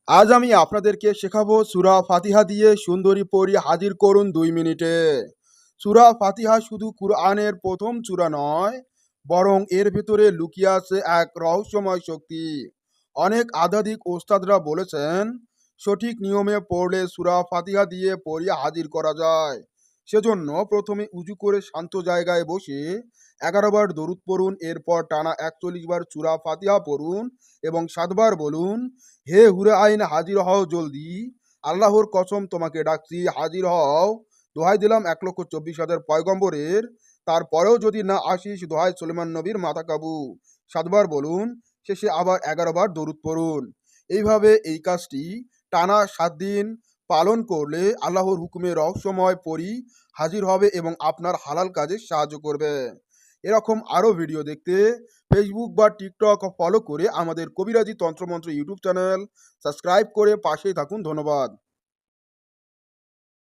আজ আমি আপনাদেরকে শেখাবো সূরা ফাতিহা দিয়ে সুন্দরী পড়ি হাজির করুন 2 মিনিটে। সূরা ফাতিহা শুধু কুরআনের প্রথম সূরা নয়, বরং এর ভেতরে লুকিয়ে আছে এক রহস্যময় শক্তি। অনেক আধ্যাত্মিক ওস্তাদরা বলেছেন, সঠিক নিয়মে পড়লে সূরা ফাতিহা দিয়ে পড়ি হাজির করা যায়। সেজন্য প্রথমে উজু করে শান্ত জায়গায় বসে 11 বার দরুদ পড়ুন, এরপর টানা 41 বার সূরা ফাতিহা পড়ুন এবং 7 বার বলুন, হে হুরে আইন হাজির হও জলদি, আল্লাহর কসম তোমাকে ডাকছি হাজির হও। দোহাই দিলাম 1,24,000 পয়গম্বরের, তারপরেও যদি না আসিস দোহাই সুলেমান নবীর মাথা কাবু। 7 বার বলুন, শেষে আবার 11 বার দরুদ পড়ুন। এইভাবে এই কাজটি টানা 7 দিন পালন করলে আল্লাহর হুকুমে রহস্যময় পরি হাজির হবে এবং আপনার হালাল কাজে সাহায্য করবে। এরকম আরও ভিডিও দেখতে ফেসবুক বা টিকটক ফলো করে আমাদের কবিরাজি তন্ত্রমন্ত্র ইউটিউব চ্যানেল সাবস্ক্রাইব করে পাশেই থাকুন। ধন্যবাদ।